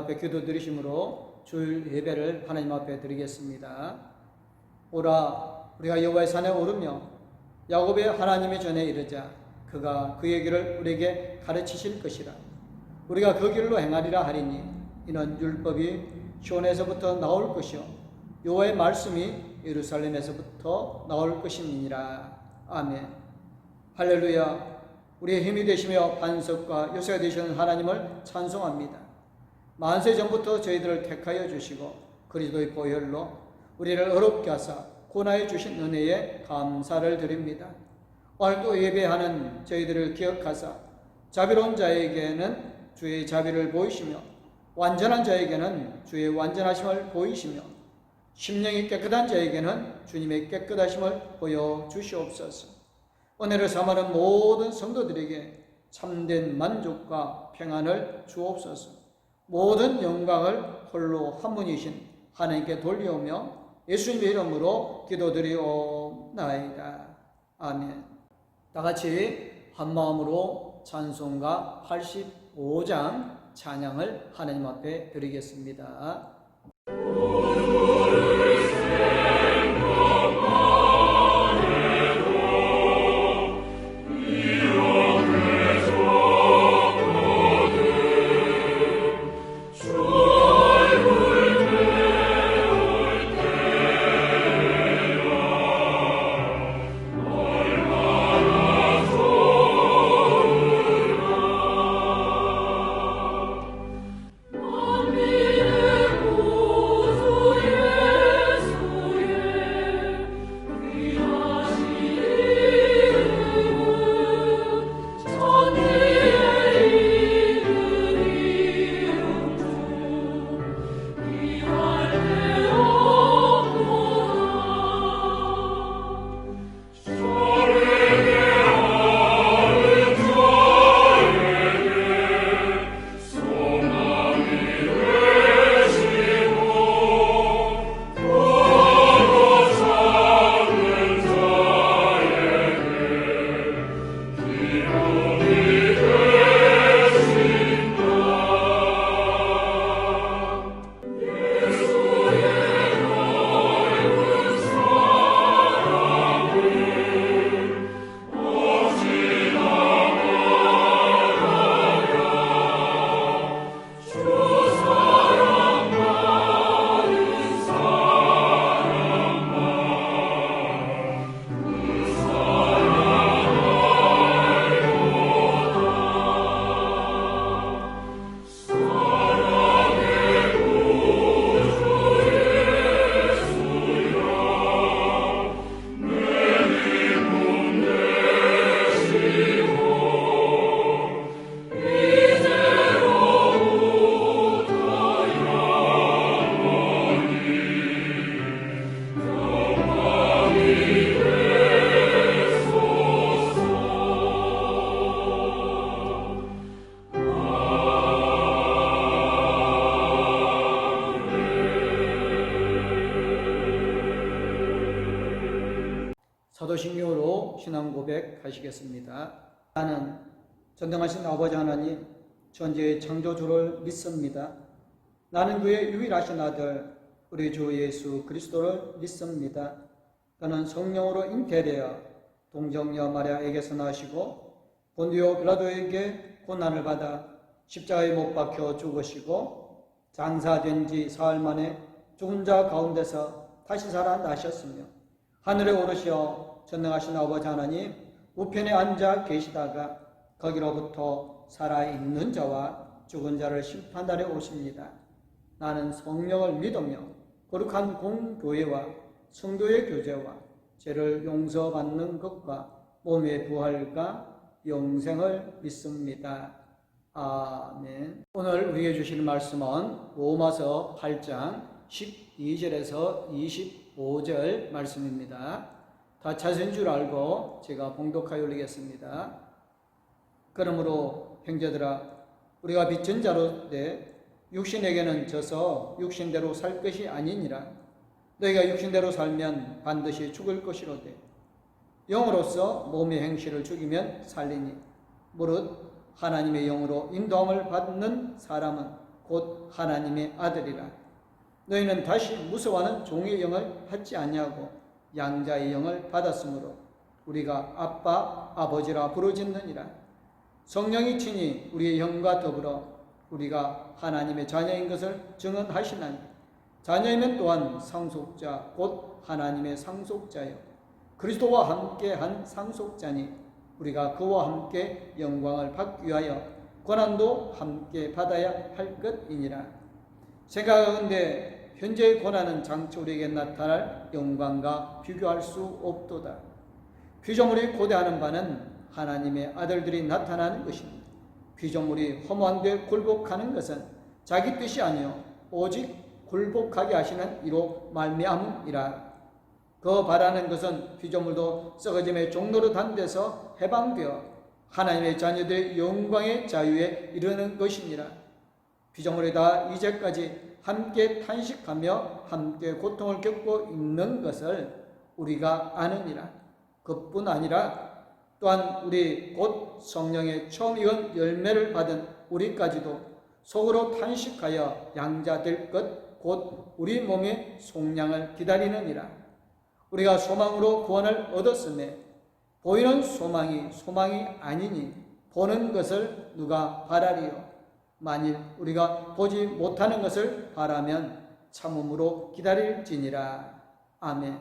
앞에 기도드리심으로 주일 예배를 하나님 앞에 드리겠습니다. 오라 우리가 여호와의 산에 오르며 야곱의 하나님의 전에 이르자 그가 그의 길을 우리에게 가르치실 것이라. 우리가 그 길로 행하리라 하리니 이는 율법이 시온에서부터 나올 것이요 여호와의 말씀이 예루살렘에서부터 나올 것임이니라. 아멘. 할렐루야. 우리의 힘이 되시며 반석과 요새가 되시는 하나님을 찬송합니다. 만세 전부터 저희들을 택하여 주시고 그리스도의 보혈로 우리를 어렵게 하사 고난해 주신 은혜에 감사를 드립니다. 오늘도 예배하는 저희들을 기억하사 자비로운 자에게는 주의 자비를 보이시며 완전한 자에게는 주의 완전하심을 보이시며 심령이 깨끗한 자에게는 주님의 깨끗하심을 보여주시옵소서. 은혜를 삼하는 모든 성도들에게 참된 만족과 평안을 주옵소서. 모든 영광을 홀로 한 분이신 하나님께 돌려오며 예수님의 이름으로 기도드리옵나이다. 아멘. 다 같이 한 마음으로 찬송가 85장 찬양을 하나님 앞에 드리겠습니다. 사도신경으로 신앙 고백하시겠습니다. 나는 전능하신 아버지 하나님 전지의 창조주를 믿습니다. 나는 그의 유일하신 아들 우리 주 예수 그리스도를 믿습니다. 그는 성령으로 잉태되어 동정녀 마리아에게서 나시고 본디오 빌라도에게 고난을 받아 십자가에 못 박혀 죽으시고 장사된 지 사흘 만에 죽은 자 가운데서 다시 살아나셨으며 하늘에 오르시어 전능하신 아버지 하나님 우편에 앉아 계시다가 거기로부터 살아있는 자와 죽은 자를 심판하러 오십니다. 나는 성령을 믿으며 거룩한 공교회와 성도의 교제와 죄를 용서받는 것과 몸의 부활과 영생을 믿습니다. 아멘. 오늘 우리에게 주실 말씀은 로마서 8장 12절에서 25절 말씀입니다. 다 자세인 줄 알고 제가 봉독하여 올리겠습니다. 그러므로 형제들아 우리가 빚진 자로 돼 육신에게는 져서 육신대로 살 것이 아니니라. 너희가 육신대로 살면 반드시 죽을 것이로되 영으로서 몸의 행실을 죽이면 살리니 무릇 하나님의 영으로 인도함을 받는 사람은 곧 하나님의 아들이라. 너희는 다시 무서워하는 종의 영을 받지 아니하고 양자의 영을 받았으므로 우리가 아빠 아버지라 부르짖느니라. 성령이 친히 우리의 영과 더불어 우리가 하나님의 자녀인 것을 증언하시나니 자녀이면 또한 상속자 곧 하나님의 상속자요 그리스도와 함께한 상속자니 우리가 그와 함께 영광을 받기 위하여 고난도 함께 받아야 할 것이니라. 생각하건대 현재의 고난은 장차 우리에게 나타날 영광과 비교할 수 없도다. 피조물이 고대하는 바는 하나님의 아들들이 나타나는 것입니다. 피조물이 허무한 데 굴복하는 것은 자기 뜻이 아니요 오직 굴복하게 하시는 이로 말미암음이라. 그 바라는 것은 피조물도 썩어짐의 종로로 단 데서 해방되어 하나님의 자녀들의 영광의 자유에 이르는 것이니라. 피조물이 다 이제까지 함께 탄식하며 함께 고통을 겪고 있는 것을 우리가 아느니라. 그뿐 아니라 또한 우리 곧 성령의 처음 익은 열매를 받은 우리까지도 속으로 탄식하여 양자될 것 곧 우리 몸의 속량을 기다리느니라. 우리가 소망으로 구원을 얻었음에 보이는 소망이 아니니 보는 것을 누가 바라리요. 만일 우리가 보지 못하는 것을 바라면 참음으로 기다릴지니라. 아멘.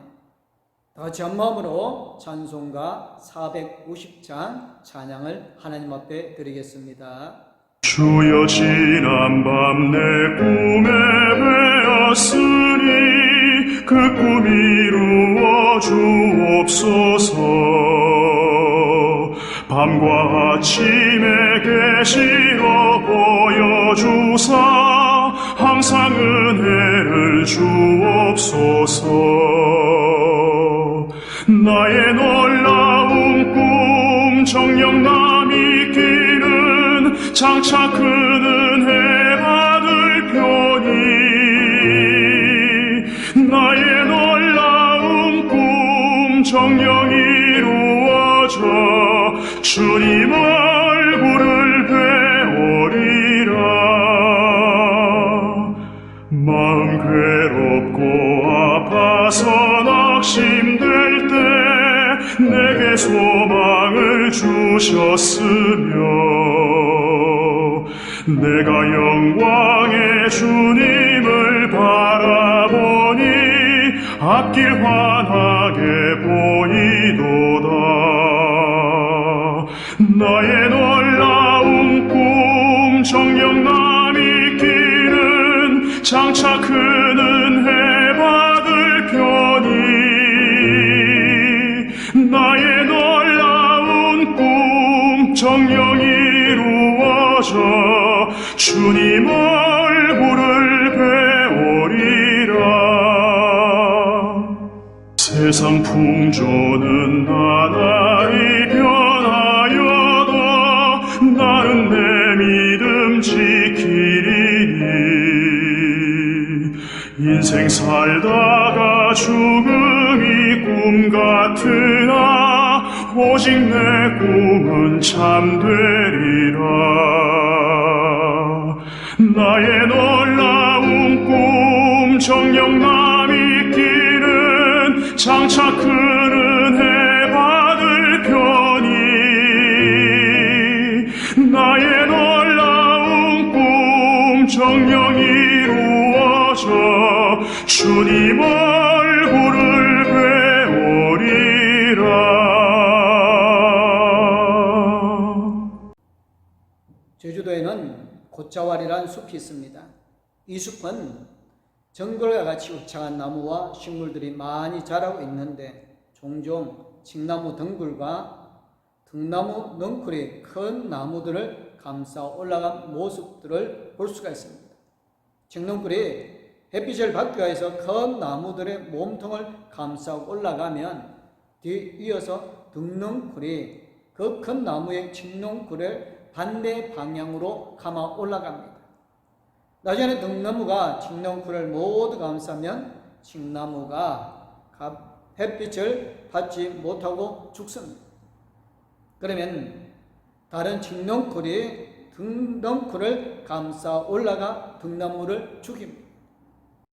다 같이 한 마음으로 찬송가 450장 찬양을 하나님 앞에 드리겠습니다. 주여 지난 밤 내 꿈에 뵈었으니 그 꿈 이루어 주옵소서. 밤과 아침에 계시어 보여주사 항상 은혜를 주옵소서. 나의 놀라운 꿈 정녕 남이 끼는 장차 큰 은혜 받을 편이 나의 놀라운 꿈 정녕 이루어져 주님 얼굴을 뵈오리라. 마음 괴롭고 아파서 낙심될 때 내게 소망을 주셨으며 내가 영광의 주님을 바라보니 앞길 환하게 보이도다. 나의 놀라운 꿈 정녕 남이 끼는 장차 큰 은혜 받을 편이 나의 놀라운 꿈 정녕 이루어져 주님 얼굴을 뵈오리라. 세상 풍조는 나날이 변하여도 나는 내 믿음 지키리니 인생 살다가 죽음이 꿈 같으나 오직 내 꿈은 참되리라. 나의 놀라운 꿈 정녕 남이 끼는 장차 큰 은혜 받을 편이 나의 놀라운 꿈 정녕 이루어져 주님 얼굴을 뵈오리라. 제주도에는 곶자왈이라는 숲이 있습니다. 이 숲은 정글과 같이 우창한 나무와 식물들이 많이 자라고 있는데 종종 칡나무 덩굴과 등나무 넝쿨이 큰 나무들을 감싸 올라간 모습들을 볼 수가 있습니다. 칡넝쿨이 햇빛을 받기 위해서 큰 나무들의 몸통을 감싸고 올라가면 뒤이어서 등넝쿨이 그 큰 나무의 칡넝쿨을 반대 방향으로 감아 올라갑니다. 나중에는 등나무가 칡넝쿨을 모두 감싸면 칡나무가 햇빛을 받지 못하고 죽습니다. 그러면 다른 칡넝쿨이 등덩굴을 감싸 올라가 등나무를 죽입니다.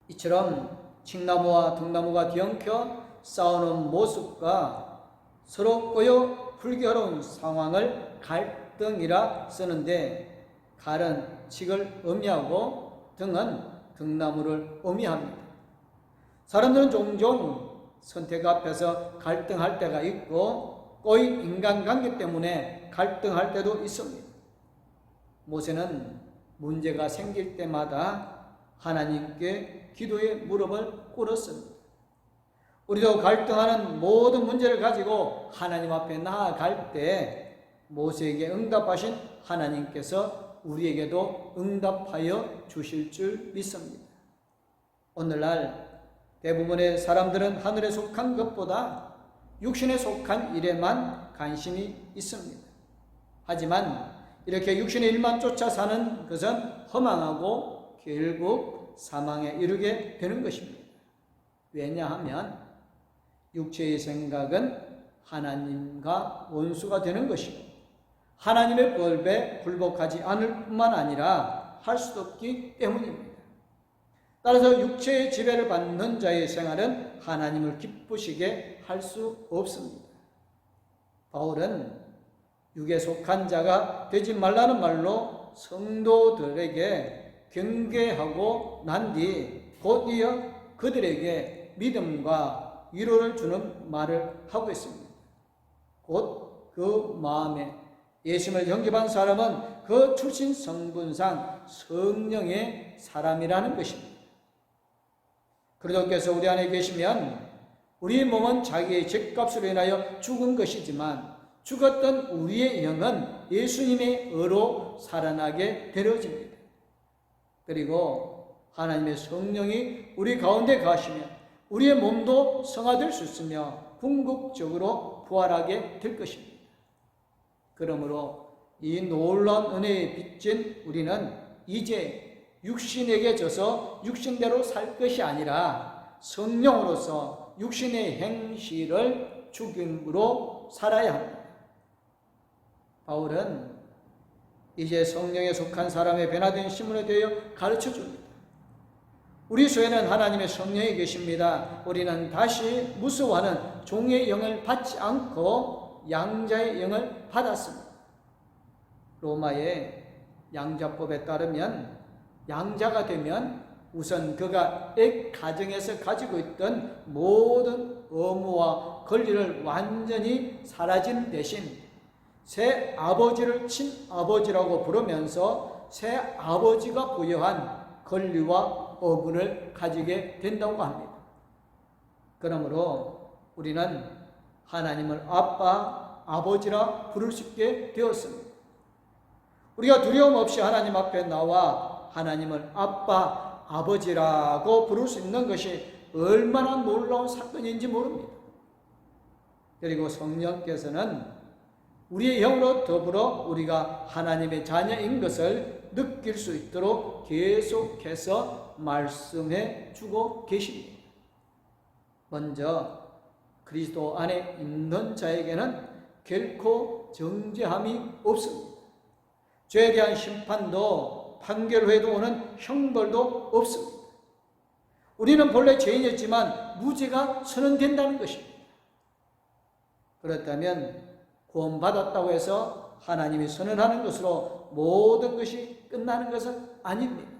이처럼 칡나무와 등나무가 뒤엉켜 싸우는 모습과 서로 꼬여 불교로운 상황을 갈등이라 쓰는데, 갈은 칡을 의미하고 등은 등나무를 의미합니다. 사람들은 종종 선택 앞에서 갈등할 때가 있고 꼬인 인간관계 때문에 갈등할 때도 있습니다. 모세는 문제가 생길 때마다 하나님께 기도의 무릎을 꿇었습니다. 우리도 갈등하는 모든 문제를 가지고 하나님 앞에 나아갈 때 모세에게 응답하신 하나님께서 우리에게도 응답하여 주실 줄 믿습니다. 오늘날 대부분의 사람들은 하늘에 속한 것보다 육신에 속한 일에만 관심이 있습니다. 하지만 이렇게 육신의 일만 쫓아 사는 것은 허망하고 결국 사망에 이르게 되는 것입니다. 왜냐하면 육체의 생각은 하나님과 원수가 되는 것이고 하나님의 법에 굴복하지 않을 뿐만 아니라 할 수도 없기 때문입니다. 따라서 육체의 지배를 받는 자의 생활은 하나님을 기쁘시게 할 수 없습니다. 바울은 육에 속한 자가 되지 말라는 말로 성도들에게 경계하고 난 뒤 곧이어 그들에게 믿음과 위로를 주는 말을 하고 있습니다. 곧 그 마음에 예수님을 영접한 사람은 그 출신 성분상 성령의 사람이라는 것입니다. 그리스도께서 우리 안에 계시면 우리의 몸은 자기의 죄값으로 인하여 죽은 것이지만 죽었던 우리의 영은 예수님의 의로 살아나게 되어집니다. 그리고 하나님의 성령이 우리 가운데 가시면 우리의 몸도 성화될 수 있으며 궁극적으로 부활하게 될 것입니다. 그러므로 이 놀라운 은혜에 빚진 우리는 이제 육신에게 져서 육신대로 살 것이 아니라 성령으로서 육신의 행실을 죽임으로 살아야 합니다. 바울은 이제 성령에 속한 사람의 변화된 신분에 대하여 가르쳐 줍니다. 우리 속에는 하나님의 성령이 계십니다. 우리는 다시 무서워하는 종의 영을 받지 않고 양자의 영을 받았습니다. 로마의 양자법에 따르면 양자가 되면 우선 그가 액 가정에서 가지고 있던 모든 의무와 권리를 완전히 사라진 대신 새 아버지를 친아버지라고 부르면서 새 아버지가 부여한 권리와 의무를 가지게 된다고 합니다. 그러므로 우리는 하나님을 아빠, 아버지라 부를 수 있게 되었습니다. 우리가 두려움 없이 하나님 앞에 나와 하나님을 아빠, 아버지라고 부를 수 있는 것이 얼마나 놀라운 사건인지 모릅니다. 그리고 성령께서는 우리의 영으로 더불어 우리가 하나님의 자녀인 것을 느낄 수 있도록 계속해서 말씀해 주고 계십니다. 먼저 그리스도 안에 있는 자에게는 결코 정죄함이 없습니다. 죄에 대한 심판도 판결 후에도 오는 형벌도 없습니다. 우리는 본래 죄인이었지만 무죄가 선언된다는 것입니다. 그렇다면 구원받았다고 해서 하나님이 선언하는 것으로 모든 것이 끝나는 것은 아닙니다.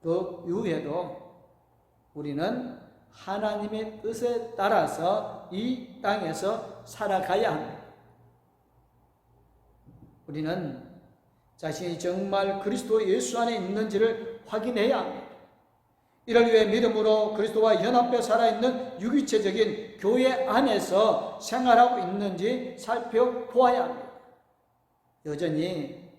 그 이후에도 우리는 하나님의 뜻에 따라서 이 땅에서 살아가야 합니다. 우리는 자신이 정말 그리스도 예수 안에 있는지를 확인해야 합니다. 이를 위해 믿음으로 그리스도와 연합해 살아있는 유기체적인 교회 안에서 생활하고 있는지 살펴보아야 합니다. 여전히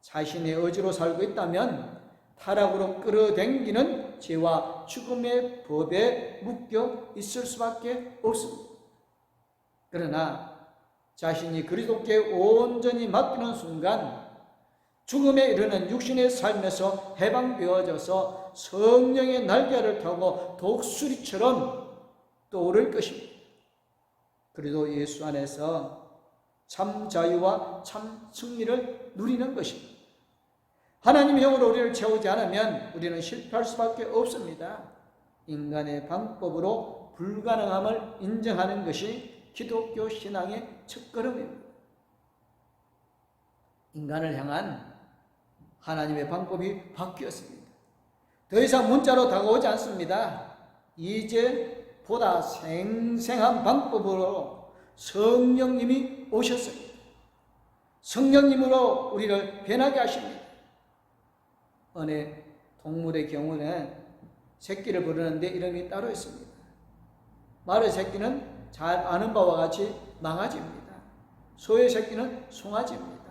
자신의 의지로 살고 있다면 타락으로 끌어당기는 죄와 죽음의 법에 묶여 있을 수밖에 없습니다. 그러나 자신이 그리스도께 온전히 맡기는 순간 죽음에 이르는 육신의 삶에서 해방되어져서 성령의 날개를 타고 독수리처럼 떠오를 것입니다. 그리고 예수 안에서 참 자유와 참 승리를 누리는 것입니다. 하나님의 영으로 우리를 채우지 않으면 우리는 실패할 수밖에 없습니다. 인간의 방법으로 불가능함을 인정하는 것이 기독교 신앙의 첫걸음입니다. 인간을 향한 하나님의 방법이 바뀌었습니다. 더 이상 문자로 다가오지 않습니다. 이제 보다 생생한 방법으로 성령님이 오셨습니다. 성령님으로 우리를 변하게 하십니다. 어느 동물의 경우는 새끼를 부르는데 이름이 따로 있습니다. 말의 새끼는 잘 아는 바와 같이 망아지입니다. 소의 새끼는 송아지입니다.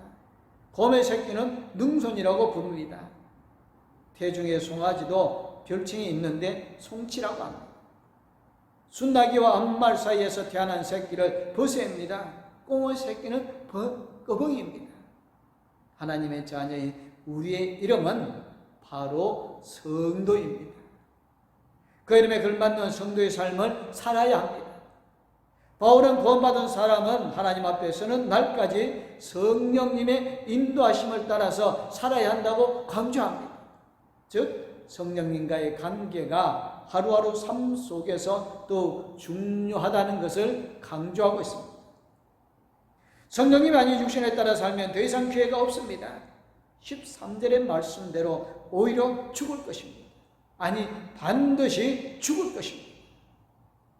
곰의 새끼는 능손이라고 부릅니다. 태중의 송아지도 별칭이 있는데 송치라고 합니다. 순나기와 암말 사이에서 태어난 새끼를 버새입니다. 꽁의 새끼는 꺼벙이입니다. 하나님의 자녀인 우리의 이름은 바로 성도입니다. 그 이름에 걸맞는 성도의 삶을 살아야 합니다. 바울은 구원받은 사람은 하나님 앞에서는 날까지 성령님의 인도하심을 따라서 살아야 한다고 강조합니다. 즉 성령님과의 관계가 하루하루 삶 속에서 또 중요하다는 것을 강조하고 있습니다. 성령님이 아닌 육신에 따라 살면 더 이상 기회가 없습니다. 13절의 말씀대로 오히려 죽을 것입니다. 아니 반드시 죽을 것입니다.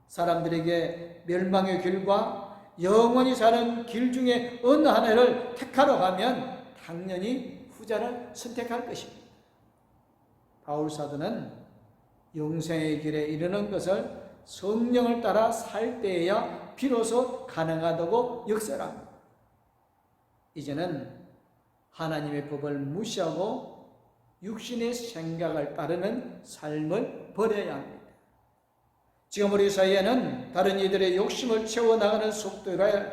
사람들에게 멸망의 길과 영원히 사는 길 중에 어느 하나를 택하러 가면 당연히 후자를 선택할 것입니다. 바울 사도는 영생의 길에 이르는 것을 성령을 따라 살 때에야 비로소 가능하다고 역설합니다. 이제는 하나님의 법을 무시하고 육신의 생각을 따르는 삶을 버려야 합니다. 지금 우리 사이에는 다른 이들의 욕심을 채워나가는 속도에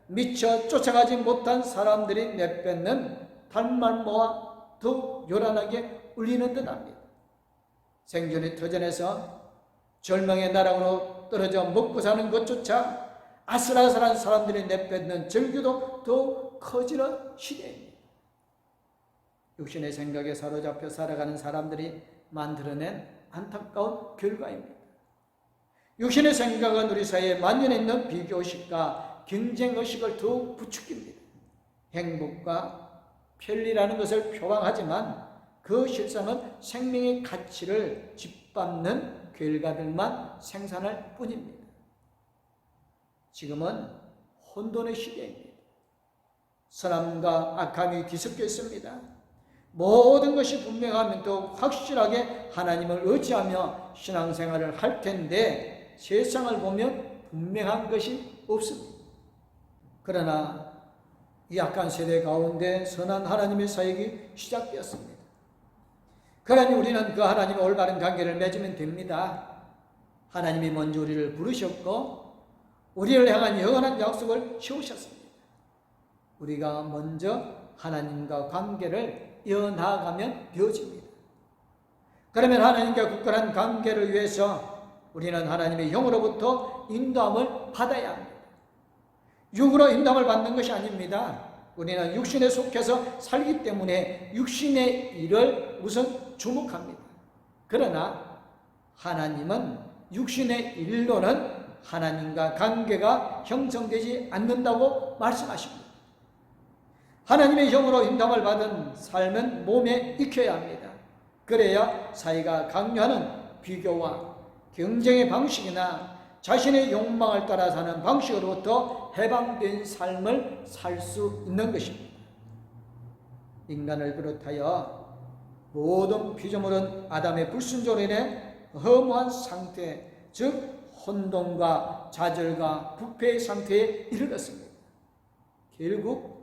미처 쫓아가지 못한 사람들이 내뱉는 단말모와 더욱 요란하게 울리는 듯합니다. 생존의 터전에서 절망의 나락으로 떨어져 먹고 사는 것조차 아슬아슬한 사람들이 내뱉는 절규도 더욱 커지는 시대입니다. 육신의 생각에 사로잡혀 살아가는 사람들이 만들어낸 안타까운 결과입니다. 육신의 생각은 우리 사이에 만연해 있는 비교의식과 경쟁의식을 더욱 부추깁니다. 행복과 편리라는 것을 표방하지만 그 실상은 생명의 가치를 짓밟는 결과들만 생산할 뿐입니다. 지금은 혼돈의 시대입니다. 선함과 악함이 뒤섞여 있습니다. 모든 것이 분명하면 또 확실하게 하나님을 의지하며 신앙생활을 할 텐데 세상을 보면 분명한 것이 없습니다. 그러나 이 악한 세대 가운데 선한 하나님의 사역이 시작되었습니다. 그러니 우리는 그 하나님의 올바른 관계를 맺으면 됩니다. 하나님이 먼저 우리를 부르셨고 우리를 향한 영원한 약속을 세우셨습니다. 우리가 먼저 하나님과 관계를 이어나가면 되어집니다. 그러면 하나님과 굳건한 관계를 위해서 우리는 하나님의 영으로부터 인도함을 받아야 합니다. 육으로 인도함을 받는 것이 아닙니다. 우리는 육신에 속해서 살기 때문에 육신의 일을 우선 주목합니다. 그러나 하나님은 육신의 일로는 하나님과 관계가 형성되지 않는다고 말씀하십니다. 하나님의 영으로 인도함을 받은 삶은 몸에 익혀야 합니다. 그래야 사이가 강요하는 비교와 경쟁의 방식이나 자신의 욕망을 따라 사는 방식으로부터 해방된 삶을 살 수 있는 것입니다. 인간을 비롯하여 모든 피조물은 아담의 불순종으로 인해 허무한 상태, 즉 혼돈과 좌절과 부패의 상태에 이르렀습니다. 결국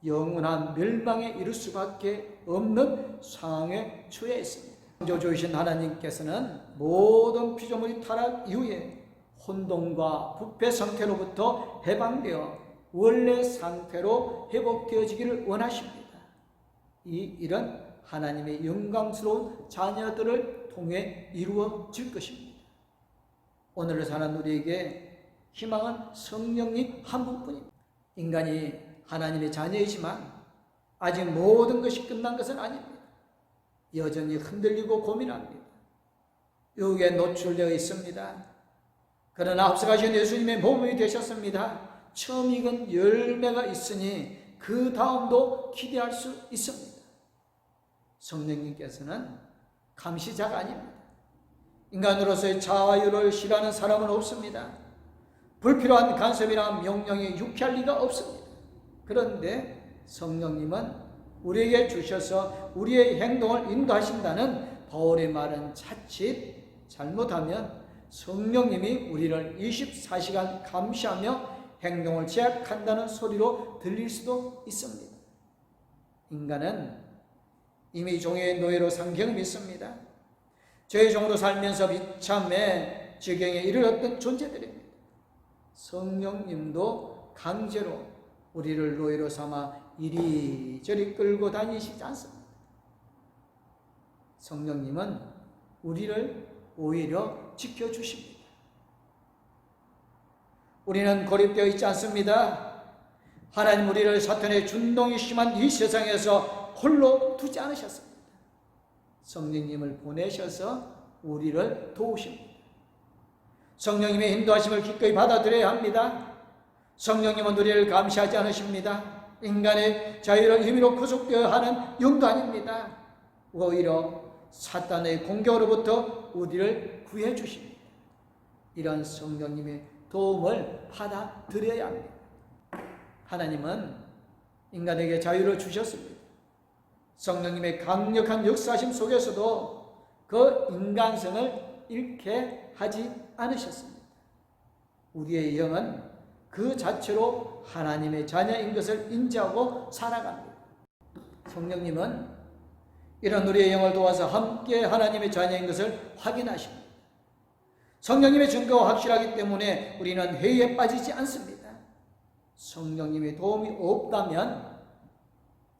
영원한 멸망에 이를 수밖에 없는 상황에 처해 있습니다. 창조주이신 하나님께서는 모든 피조물이 타락 이후에 혼돈과 부패 상태로부터 해방되어 원래 상태로 회복되어지기를 원하십니다. 이 일은 하나님의 영광스러운 자녀들을 통해 이루어질 것입니다. 오늘을 사는 우리에게 희망은 성령님 한 분뿐입니다. 인간이 하나님의 자녀이지만 아직 모든 것이 끝난 것은 아닙니다. 여전히 흔들리고 고민합니다. 유혹에 노출되어 있습니다. 그러나 앞서가신 예수님의 모범이 되셨습니다. 처음 익은 열매가 있으니 그 다음도 기대할 수 있습니다. 성령님께서는 감시자가 아닙니다. 인간으로서의 자유를 싫어하는 사람은 없습니다. 불필요한 간섭이나 명령이 유쾌할 리가 없습니다. 그런데 성령님은 우리에게 주셔서 우리의 행동을 인도하신다는 바울의 말은 자칫 잘못하면 성령님이 우리를 24시간 감시하며 행동을 제약한다는 소리로 들릴 수도 있습니다. 인간은 이미 종의 노예로 산 경험이 있습니다. 죄의 종으로 살면서 비참해 지경에 이르렀던 존재들입니다. 성령님도 강제로 우리를 노예로 삼아 이리저리 끌고 다니시지 않습니다. 성령님은 우리를 오히려 지켜주십니다. 우리는 고립되어 있지 않습니다. 하나님 우리를 사탄의 준동이 심한 이 세상에서 홀로 두지 않으셨습니다. 성령님을 보내셔서 우리를 도우십니다. 성령님의 인도하심을 기꺼이 받아들여야 합니다. 성령님은 우리를 감시하지 않으십니다. 인간의 자유를 힘으로 구속되어야 하는 영도 아닙니다. 오히려 사탄의 공격으로부터 우리를 구해 주십니다. 이런 성령님의 도움을 받아들여야 합니다. 하나님은 인간에게 자유를 주셨습니다. 성령님의 강력한 역사심 속에서도 그 인간성을 잃게 하지 않으셨습니다. 우리의 영은 그 자체로 하나님의 자녀인 것을 인지하고 살아갑니다. 성령님은 이런 우리의 영을 도와서 함께 하나님의 자녀인 것을 확인하십니다. 성령님의 증거가 확실하기 때문에 우리는 회의에 빠지지 않습니다. 성령님의 도움이 없다면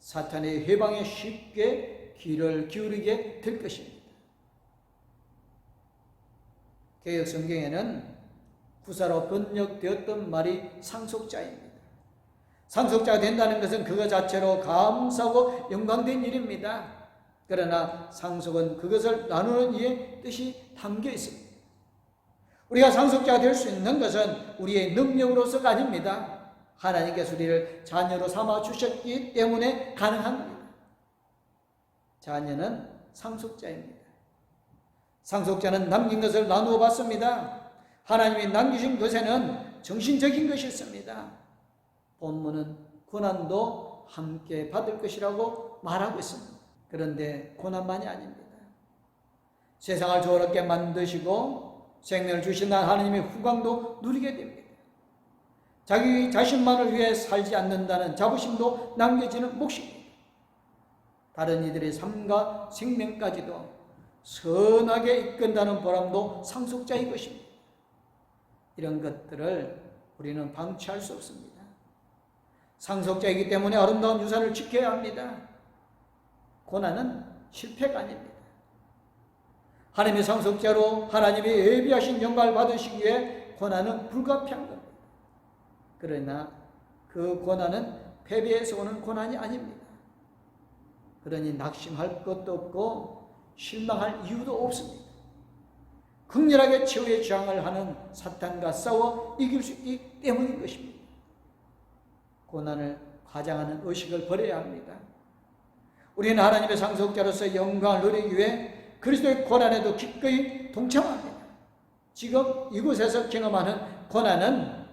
사탄의 회방에 쉽게 귀를 기울이게 될 것입니다. 개역 성경에는 구사로 번역되었던 말이 상속자입니다. 상속자가 된다는 것은 그것 자체로 감사하고 영광된 일입니다. 그러나 상속은 그것을 나누는 이의 뜻이 담겨 있습니다. 우리가 상속자가 될 수 있는 것은 우리의 능력으로서가 아닙니다. 하나님께서 우리를 자녀로 삼아 주셨기 때문에 가능한 겁니다. 자녀는 상속자입니다. 상속자는 남긴 것을 나누어 받습니다. 하나님이 남기신 것에는 정신적인 것이 있습니다. 본문은 고난도 함께 받을 것이라고 말하고 있습니다. 그런데 고난만이 아닙니다. 세상을 저렇게 만드시고 생명을 주신다는 하나님의 후광도 누리게 됩니다. 자기 자신만을 위해 살지 않는다는 자부심도 남겨지는 몫입니다. 다른 이들의 삶과 생명까지도 선하게 이끈다는 보람도 상속자의 것입니다. 이런 것들을 우리는 방치할 수 없습니다. 상속자이기 때문에 아름다운 유산을 지켜야 합니다. 고난은 실패가 아닙니다. 하나님의 상속자로 하나님이 예비하신 영광을 받으시기에 고난은 불가피한 겁니다. 그러나 그 고난은 패배에서 오는 고난이 아닙니다. 그러니 낙심할 것도 없고 실망할 이유도 없습니다. 극렬하게 최후의 저항을 하는 사탄과 싸워 이길 수 있기 때문인 것입니다. 고난을 과장하는 의식을 버려야 합니다. 우리는 하나님의 상속자로서 영광을 누리기 위해 그리스도의 고난에도 기꺼이 동참합니다. 지금 이곳에서 경험하는 고난은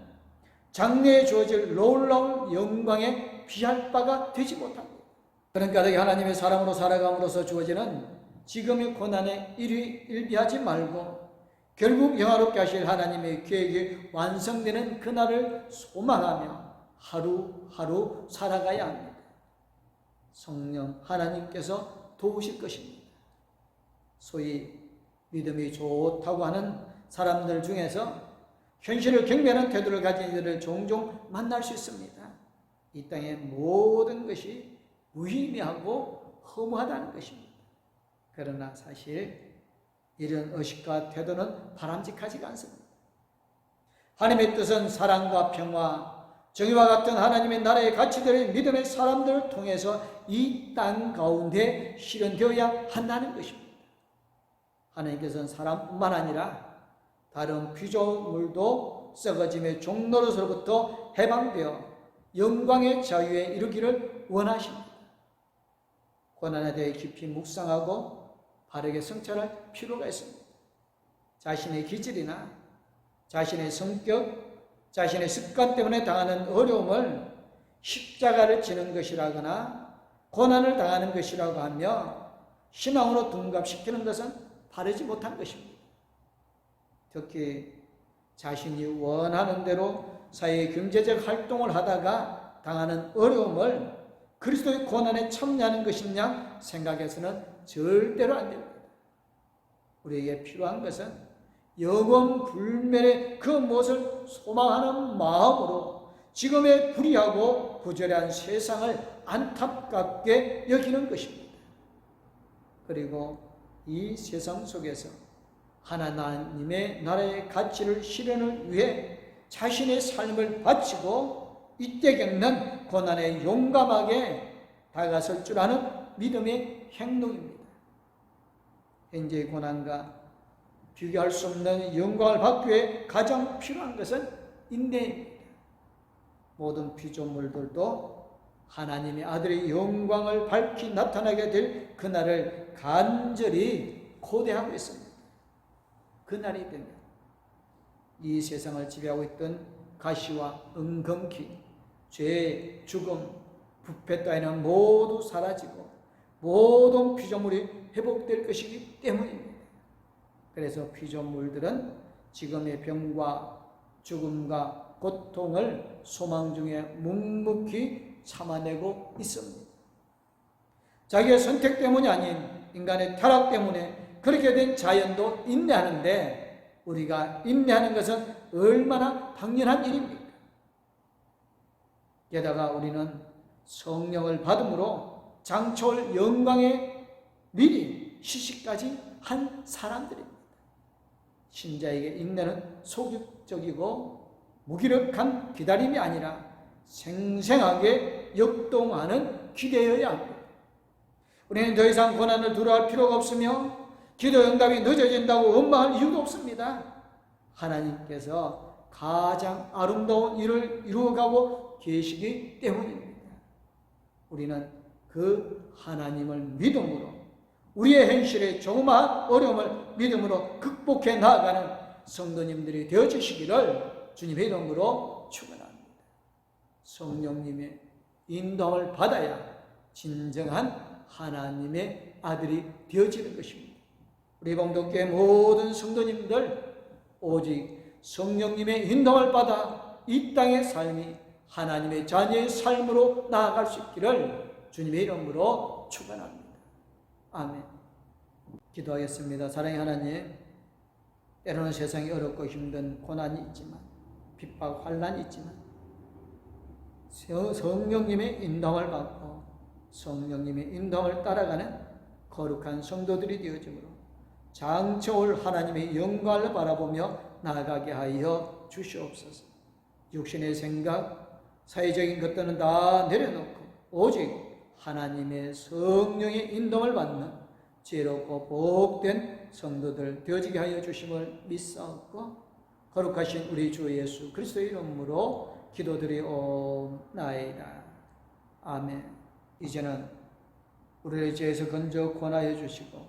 장래에 주어질 놀라운 영광에 비할 바가 되지 못합니다. 그러니까 하나님의 사람으로 살아감으로써 주어지는 지금의 고난에 일비하지 말고 결국 영화롭게 하실 하나님의 계획이 완성되는 그날을 소망하며 하루하루 살아가야 합니다. 성령 하나님께서 도우실 것입니다. 소위 믿음이 좋다고 하는 사람들 중에서 현실을 경배하는 태도를 가진 이들을 종종 만날 수 있습니다. 이 땅의 모든 것이 무의미하고 허무하다는 것입니다. 그러나 사실 이런 의식과 태도는 바람직하지가 않습니다. 하나님의 뜻은 사랑과 평화, 정의와 같은 하나님의 나라의 가치들의 믿음의 사람들을 통해서 이 땅 가운데 실현되어야 한다는 것입니다. 하나님께서는 사람뿐만 아니라 다른 피조물도 썩어짐의 종노릇으로부터 해방되어 영광의 자유에 이르기를 원하십니다. 고난에 대해 깊이 묵상하고 바르게 성찰할 필요가 있습니다. 자신의 기질이나 자신의 성격, 자신의 습관 때문에 당하는 어려움을 십자가를 지는 것이라거나 고난을 당하는 것이라고 하며 신앙으로 둔갑시키는 것은 바르지 못한 것입니다. 특히 자신이 원하는 대로 사회 경제적 활동을 하다가 당하는 어려움을 그리스도의 고난에 참여하는 것이냐 생각해서는 절대로 안 됩니다. 우리에게 필요한 것은 영원 불멸의 그 무엇을 소망하는 마음으로 지금의 불의하고 부조리한 세상을 안타깝게 여기는 것입니다. 그리고 이 세상 속에서 하나님의 나라의 가치를 실현을 위해 자신의 삶을 바치고 이때 겪는 고난에 용감하게 다가설 줄 아는 믿음의 행동입니다. 현재의 고난과 비교할 수 없는 영광을 받기 위해 가장 필요한 것은 인내입니다. 모든 피조물들도 하나님의 아들의 영광을 밝히 나타나게 될 그날을 간절히 고대하고 있습니다. 그날이 되면 이 세상을 지배하고 있던 가시와 은금기, 죄, 죽음, 부패 따위는 모두 사라지고 모든 피조물이 회복될 것이기 때문입니다. 그래서 피조물들은 지금의 병과 죽음과 고통을 소망 중에 묵묵히 참아내고 있습니다. 자기의 선택 때문이 아닌 인간의 타락 때문에 그렇게 된 자연도 인내하는데 우리가 인내하는 것은 얼마나 당연한 일입니까? 게다가 우리는 성령을 받음으로 장초월 영광에 미리 시식까지 한 사람들입니다. 신자에게 인내는 소극적이고 무기력한 기다림이 아니라 생생하게 역동하는 기대여야 합니다. 우리는 더 이상 고난을 두려워할 필요가 없으며 기도 응답이 늦어진다고 원망할 이유도 없습니다. 하나님께서 가장 아름다운 일을 이루어가고 계시기 때문입니다. 우리는 그 하나님을 믿음으로 우리의 현실의 조그마한 어려움을 믿음으로 극복해 나아가는 성도님들이 되어주시기를 주님의 이름으로 축원합니다. 성령님의 인도함을 받아야 진정한 하나님의 아들이 되어지는 것입니다. 우리 봉독교회 모든 성도님들 오직 성령님의 인도함을 받아 이 땅의 삶이 하나님의 자녀의 삶으로 나아갈 수 있기를 주님의 이름으로 축원합니다. 아멘. 기도하겠습니다. 사랑의 하나님, 때로는 세상이 어렵고 힘든 고난이 있지만 핍박, 환난이 있지만 성령님의 인도함을 받고 성령님의 인도함을 따라가는 거룩한 성도들이 되어지므로 장차올 하나님의 영광을 바라보며 나아가게 하여 주시옵소서. 육신의 생각, 사회적인 것들은 다 내려놓고 오직 하나님의 성령의 인도함을 받는 지혜롭고 복된 성도들 되어지게 하여 주심을 믿사옵고 거룩하신 우리 주 예수 그리스도의 이름으로 기도드리옵나이다. 아멘. 이제는 우리를 죄에서 건져 구원하여 주시고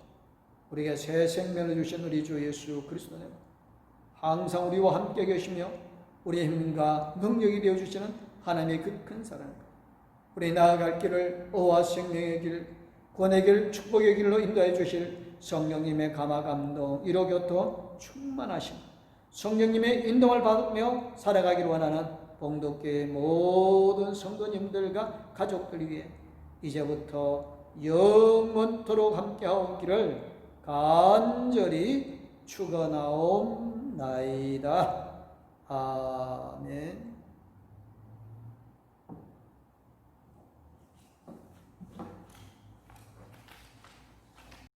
우리에게 새 생명을 주신 우리 주 예수 그리스도는 항상 우리와 함께 계시며 우리의 힘과 능력이 되어주시는 하나님의 그 큰 사랑, 우리 나아갈 길을 의와 생명의 길, 구원의 길, 축복의 길로 인도해 주실 성령님의 감화 감동, 위로 교통 충만하심, 성령님의 인도를 받으며 살아가기를 원하는 봉독교의 모든 성도님들과 가족들 위해 이제부터 영원토록 함께하기를 간절히 축원하옵나이다. 아멘.